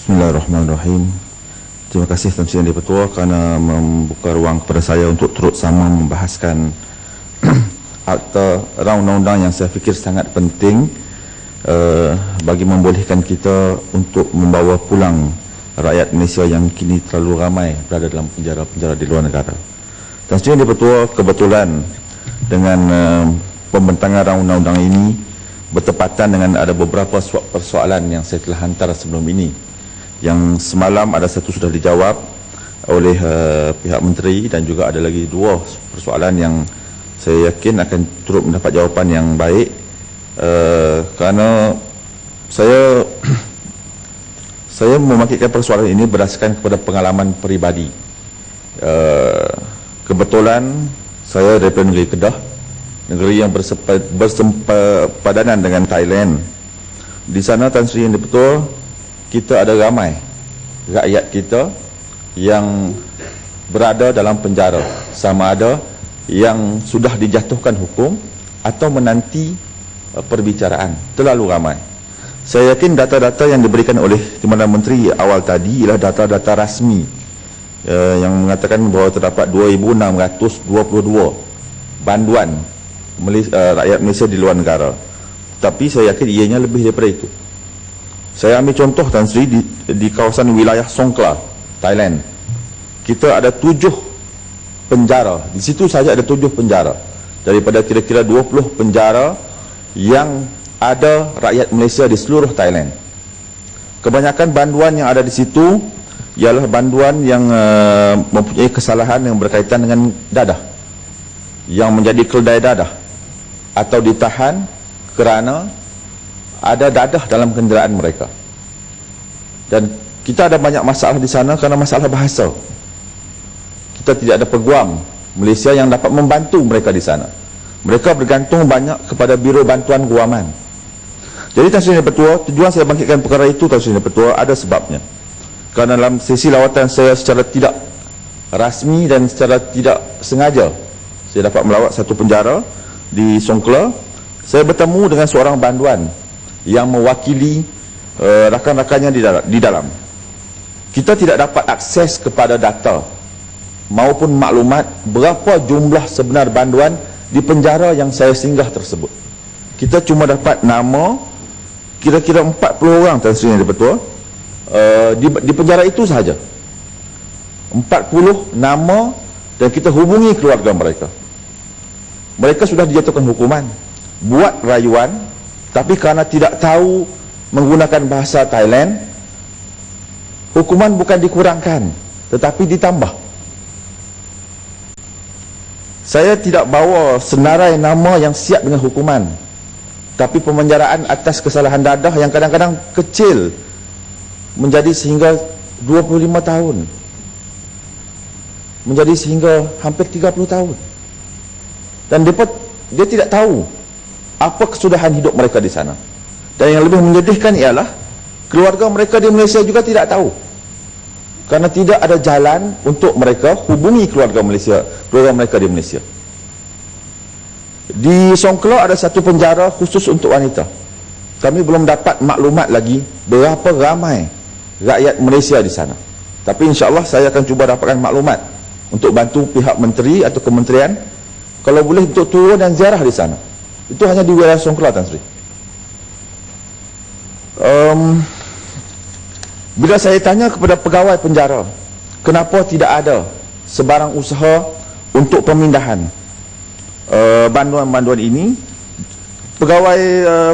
Bismillahirrahmanirrahim. Terima kasih Tuan Sri Yang Di-Pertua kerana membuka ruang kepada saya untuk turut sama membahaskan akta rang undang-undang yang saya fikir sangat penting bagi membolehkan kita untuk membawa pulang rakyat Malaysia yang kini terlalu ramai berada dalam penjara-penjara di luar negara. Tuan Sri Yang Di-Pertua, kebetulan dengan pembentangan rang undang-undang ini bertepatan dengan ada beberapa persoalan yang saya telah hantar sebelum ini. Yang semalam ada satu sudah dijawab oleh pihak menteri dan juga ada lagi dua persoalan yang saya yakin akan turut mendapat jawapan yang baik kerana saya memakitkan persoalan ini berdasarkan kepada pengalaman peribadi. Kebetulan saya daripada negeri Kedah, negeri yang bersempadanan dengan Thailand. Di sana Tan Sri Yang Di-Pertua, kita ada ramai rakyat kita yang berada dalam penjara, sama ada yang sudah dijatuhkan hukum atau menanti perbicaraan. Terlalu ramai. Saya yakin data-data yang diberikan oleh Timbalan Menteri awal tadi ialah data-data rasmi yang mengatakan bahawa terdapat 2,622 banduan rakyat Malaysia di luar negara. Tapi saya yakin ianya lebih daripada itu. Saya ambil contoh Tan Sri di kawasan wilayah Songkhla, Thailand. Kita ada 7 penjara. Di situ saja ada 7 penjara. Daripada kira-kira 20 penjara yang ada rakyat Malaysia di seluruh Thailand. Kebanyakan banduan yang ada di situ ialah banduan yang mempunyai kesalahan yang berkaitan dengan dadah, yang menjadi keldai dadah atau ditahan kerana ada dadah dalam kenderaan mereka. Dan kita ada banyak masalah di sana kerana masalah bahasa. Kita tidak ada peguam Malaysia yang dapat membantu mereka di sana. Mereka bergantung banyak kepada Biro Bantuan Guaman. Jadi Tan Sri Yang Di-Pertua, tujuan saya bangkitkan perkara itu Tan Sri Yang Di-Pertua ada sebabnya. Kerana dalam sesi lawatan saya secara tidak rasmi dan secara tidak sengaja, saya dapat melawat satu penjara di Songkhla. Saya bertemu dengan seorang banduan yang mewakili rakan-rakannya di dalam. Kita tidak dapat akses kepada data maupun maklumat berapa jumlah sebenar banduan di penjara yang saya singgah tersebut. Kita cuma dapat nama kira-kira 40 orang Tan Sri Yang Di-Pertua di penjara itu sahaja. 40 nama dan kita hubungi keluarga mereka. Mereka sudah dijatuhkan hukuman, buat rayuan, tapi kerana tidak tahu menggunakan bahasa Thailand, hukuman bukan dikurangkan tetapi ditambah. Saya tidak bawa senarai nama yang siap dengan hukuman, tapi pemenjaraan atas kesalahan dadah yang kadang-kadang kecil menjadi sehingga 25 tahun, menjadi sehingga hampir 30 tahun. Dan dia tidak tahu apa kesudahan hidup mereka di sana. Dan yang lebih menyedihkan ialah keluarga mereka di Malaysia juga tidak tahu, kerana tidak ada jalan untuk mereka hubungi keluarga mereka di Malaysia. Di Songkhla ada satu penjara khusus untuk wanita. Kami belum dapat maklumat lagi berapa ramai rakyat Malaysia di sana. Tapi insya-Allah saya akan cuba dapatkan maklumat untuk bantu pihak menteri atau kementerian, kalau boleh untuk turun dan ziarah di sana. Itu hanya di wilayah Songkhla, Tan Sri. Bila saya tanya kepada pegawai penjara, kenapa tidak ada sebarang usaha untuk pemindahan banduan-banduan ini, pegawai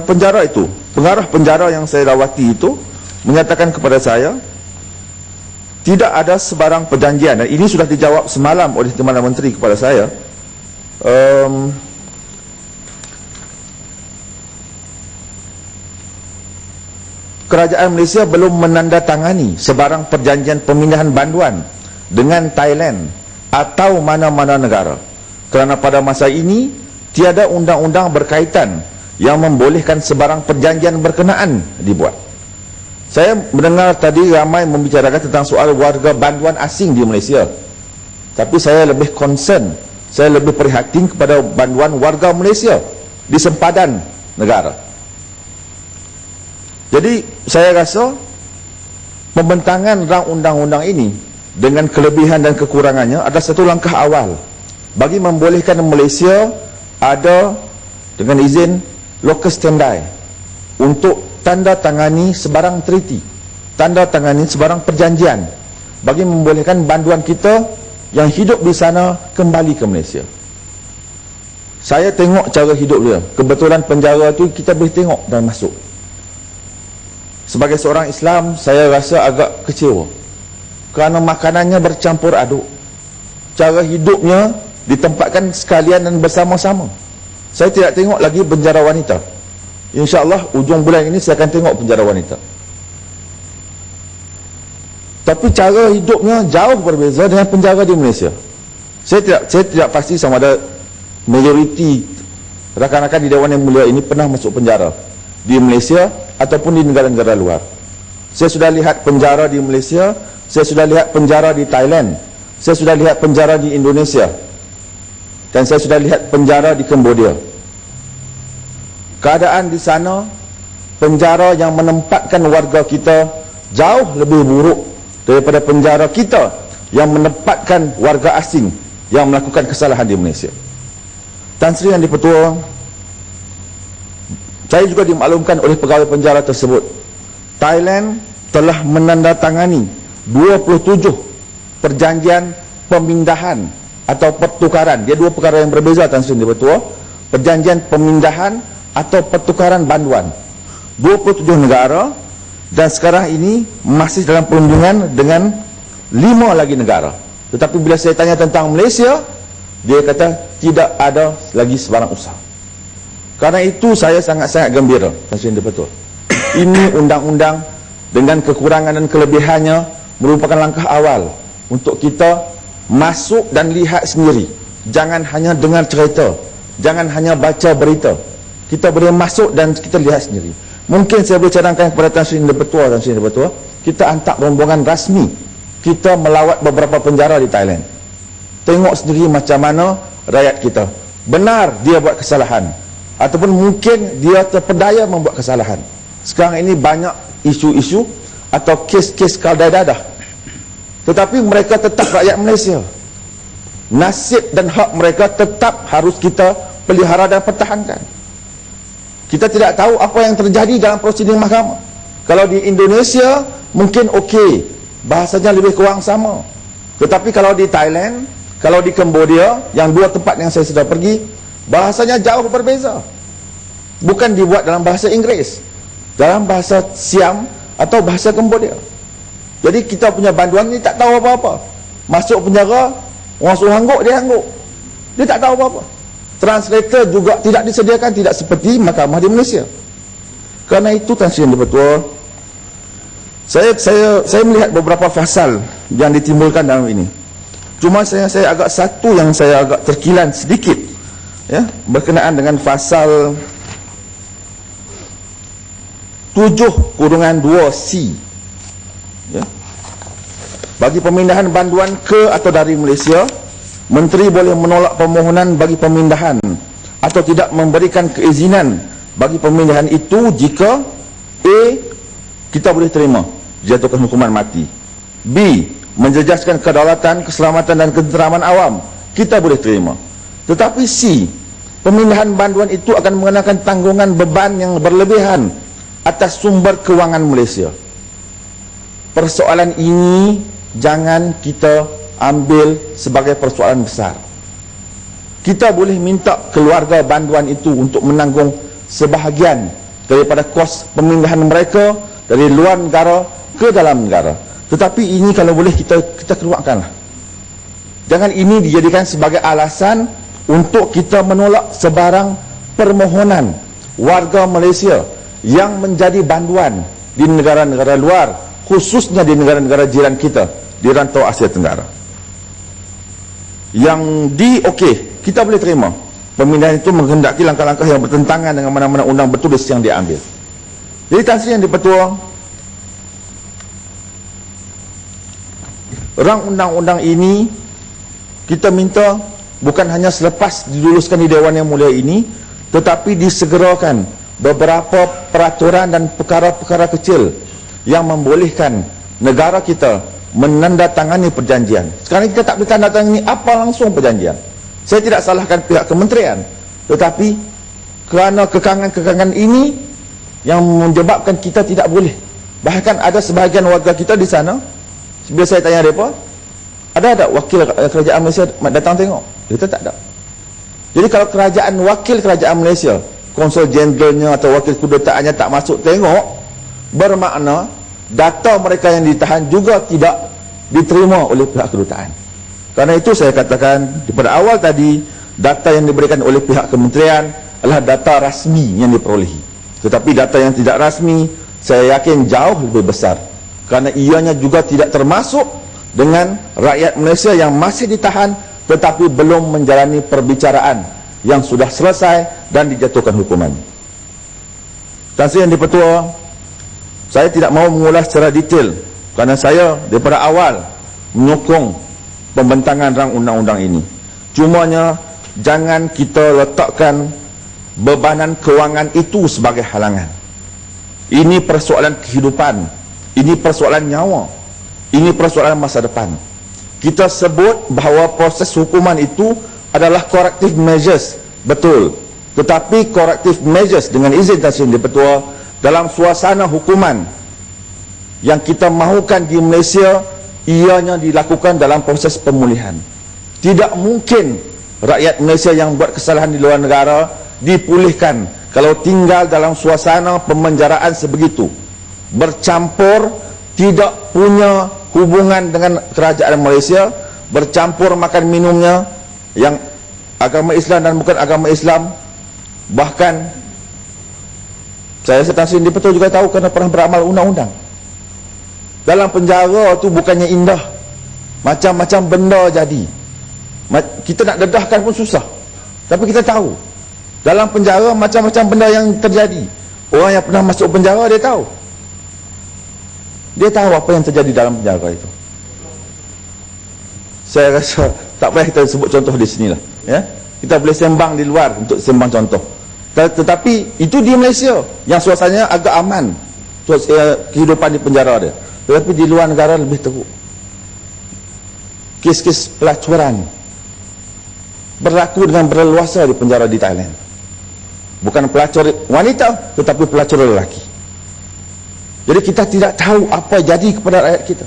penjara itu, pengarah penjara yang saya lawati itu menyatakan kepada saya, tidak ada sebarang perjanjian. Dan ini sudah dijawab semalam oleh Timbalan Menteri kepada saya. Kerajaan Malaysia belum menandatangani sebarang perjanjian pemindahan banduan dengan Thailand atau mana-mana negara, kerana pada masa ini tiada undang-undang berkaitan yang membolehkan sebarang perjanjian berkenaan dibuat. Saya mendengar tadi ramai membicarakan tentang soal warga banduan asing di Malaysia, tapi saya lebih concern, saya lebih prihatin kepada banduan warga Malaysia di sempadan negara. Jadi saya rasa Pembentangan rang undang-undang ini dengan kelebihan dan kekurangannya adalah satu langkah awal bagi membolehkan Malaysia ada dengan izin locus standi untuk tanda tangani sebarang treaty, tanda tangani sebarang perjanjian bagi membolehkan banduan kita yang hidup di sana kembali ke Malaysia. Saya tengok cara hidup dia. Kebetulan penjara tu kita boleh tengok dan masuk. Sebagai seorang Islam, saya rasa agak kecewa kerana makanannya bercampur aduk. Cara hidupnya ditempatkan sekalian dan bersama-sama. Saya tidak tengok lagi penjara wanita. InsyaAllah ujung bulan ini saya akan tengok penjara wanita. Tapi cara hidupnya jauh berbeza dengan penjara di Malaysia. Saya tidak pasti sama ada majoriti rakan-rakan di Dewan Yang Mulia ini pernah masuk penjara di Malaysia ataupun di negara-negara luar. Saya sudah lihat penjara di Malaysia, saya sudah lihat penjara di Thailand, saya sudah lihat penjara di Indonesia, dan saya sudah lihat penjara di Cambodia. Keadaan di sana, penjara yang menempatkan warga kita jauh lebih buruk daripada penjara kita yang menempatkan warga asing yang melakukan kesalahan di Malaysia. Tan Sri Yang Di-Pertua, saya juga dimaklumkan oleh pegawai penjara tersebut, Thailand telah menandatangani 27 perjanjian pemindahan atau pertukaran. Dia dua perkara yang berbeza, Tan Sri Yang Di-Pertua. Perjanjian pemindahan atau pertukaran banduan 27 negara, dan sekarang ini masih dalam perundingan dengan 5 lagi negara. Tetapi bila saya tanya tentang Malaysia, dia kata tidak ada lagi sebarang usaha. Karena itu saya sangat-sangat gembira, Tan Sri Yang Di-Pertua. Ini undang-undang dengan kekurangan dan kelebihannya merupakan langkah awal untuk kita masuk dan lihat sendiri. Jangan hanya dengar cerita, jangan hanya baca berita. Kita boleh masuk dan kita lihat sendiri. Mungkin saya boleh cadangkan kepada Tan Sri Yang Di-Pertua, Tan Sri Yang Di-Pertua, kita hantar rombongan rasmi, kita melawat beberapa penjara di Thailand. Tengok sendiri macam mana rakyat kita. Benar dia buat kesalahan, ataupun mungkin dia terpedaya membuat kesalahan. Sekarang ini banyak isu-isu atau kes-kes kaldai dadah. Tetapi mereka tetap rakyat Malaysia. Nasib dan hak mereka tetap harus kita pelihara dan pertahankan. Kita tidak tahu apa yang terjadi dalam prosedur mahkamah. Kalau di Indonesia mungkin okey, bahasanya lebih kurang sama. Tetapi kalau di Thailand, kalau di Cambodia, yang dua tempat yang saya sudah pergi, bahasanya jauh berbeza. Bukan dibuat dalam bahasa Inggeris, dalam bahasa Siam atau bahasa Cambodia. Jadi kita punya banduan ni tak tahu apa-apa. Masuk penjara, orang suruh hangguk, dia hangguk. Dia tak tahu apa-apa. Translator juga tidak disediakan, tidak seperti mahkamah di Malaysia. Kerana itu, Tan Sri Yang Di-Pertua, saya melihat beberapa pasal yang ditimbulkan dalam ini. Cuma saya agak satu yang saya agak terkilan sedikit, ya, berkenaan dengan pasal 7(2)C, ya. Bagi pemindahan banduan ke atau dari Malaysia, Menteri boleh menolak permohonan bagi pemindahan atau tidak memberikan keizinan bagi pemindahan itu jika A. kita boleh terima jatuhkan hukuman mati, B. menjejaskan kedaulatan, keselamatan dan ketenteraman awam, kita boleh terima. Tetapi C. pemindahan banduan itu akan mengenakan tanggungan beban yang berlebihan atas sumber kewangan Malaysia. Persoalan ini jangan kita ambil sebagai persoalan besar. Kita boleh minta keluarga banduan itu untuk menanggung sebahagian daripada kos pemindahan mereka dari luar negara ke dalam negara. Tetapi ini kalau boleh kita keluarkanlah. Jangan ini dijadikan sebagai alasan untuk kita menolak sebarang permohonan warga Malaysia yang menjadi banduan di negara-negara luar, khususnya di negara-negara jiran kita di rantau Asia Tenggara. Yang okey, kita boleh terima. Pemindahan itu menghendaki langkah-langkah yang bertentangan dengan mana-mana undang bertulis yang diambil. Jadi Tan Sri Yang Di-Pertua, rang undang-undang ini kita minta bukan hanya selepas diluluskan di Dewan Yang Mulia ini, tetapi disegerakan beberapa peraturan dan perkara-perkara kecil yang membolehkan negara kita menandatangani perjanjian. Sekarang kita tak boleh tandatangani apa langsung perjanjian. Saya tidak salahkan pihak kementerian, tetapi kerana kekangan-kekangan ini yang menyebabkan kita tidak boleh. Bahkan ada sebahagian warga kita di sana, bila saya tanya mereka, ada wakil kerajaan Malaysia datang tengok? Kita tak ada. Jadi kalau wakil kerajaan Malaysia, konsul jeneralnya atau wakil kudetaannya tak masuk tengok, bermakna data mereka yang ditahan juga tidak diterima oleh pihak kedutaan. Kerana itu saya katakan daripada awal tadi, data yang diberikan oleh pihak kementerian adalah data rasmi yang diperolehi. Tetapi data yang tidak rasmi, saya yakin jauh lebih besar. Kerana ianya juga tidak termasuk dengan rakyat Malaysia yang masih ditahan tetapi belum menjalani perbicaraan yang sudah selesai dan dijatuhkan hukuman. Tan Sri Yang di-Pertua, saya tidak mahu mengulas secara detail kerana saya daripada awal menyokong pembentangan rang undang-undang ini. Cumanya jangan kita letakkan bebanan kewangan itu sebagai halangan. Ini persoalan kehidupan, ini persoalan nyawa, ini persoalan masa depan. Kita sebut bahawa proses hukuman itu adalah corrective measures, betul. Tetapi corrective measures dengan izin Tan Sri Yang di-Pertua dalam suasana hukuman yang kita mahukan di Malaysia, ianya dilakukan dalam proses pemulihan. Tidak mungkin rakyat Malaysia yang buat kesalahan di luar negara dipulihkan kalau tinggal dalam suasana pemenjaraan sebegitu, bercampur, tidak punya hubungan dengan kerajaan Malaysia, bercampur makan minumnya yang agama Islam dan bukan agama Islam. Bahkan saya Tan Sri Yang di-Pertua juga tahu kerana pernah beramal undang-undang. Dalam penjara tu bukannya indah, macam-macam benda jadi. Kita nak dedahkan pun susah. Tapi kita tahu dalam penjara macam-macam benda yang terjadi. Orang yang pernah masuk penjara dia tahu. Dia tahu apa yang terjadi dalam penjara itu. Saya rasa tak payah kita sebut contoh di sinilah, ya. Kita boleh sembang di luar untuk sembang contoh. Tetapi itu di Malaysia yang suasananya agak aman, kehidupan di penjara dia. Tetapi di luar negara lebih teruk. Kes-kes pelacuran berlaku dengan berleluasa di penjara di Thailand. Bukan pelacur wanita, tetapi pelacur lelaki. Jadi kita tidak tahu apa jadi kepada rakyat kita.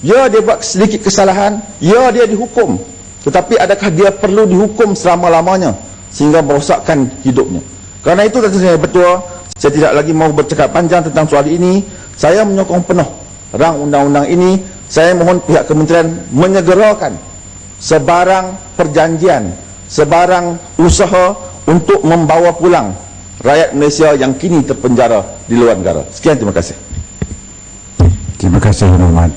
Ya, dia buat sedikit kesalahan, ya dia dihukum. Tetapi adakah dia perlu dihukum selama-lamanya sehingga merosakkan hidupnya? Kerana itu Tan Sri Yang di-Pertua, saya tidak lagi mahu bercakap panjang tentang soal ini. Saya menyokong penuh rang undang-undang ini. Saya mohon pihak kementerian menyegerakan sebarang perjanjian, sebarang usaha untuk membawa pulang rakyat Malaysia yang kini terpenjara di luar negara. Sekian, terima kasih. Terima kasih, Hormat.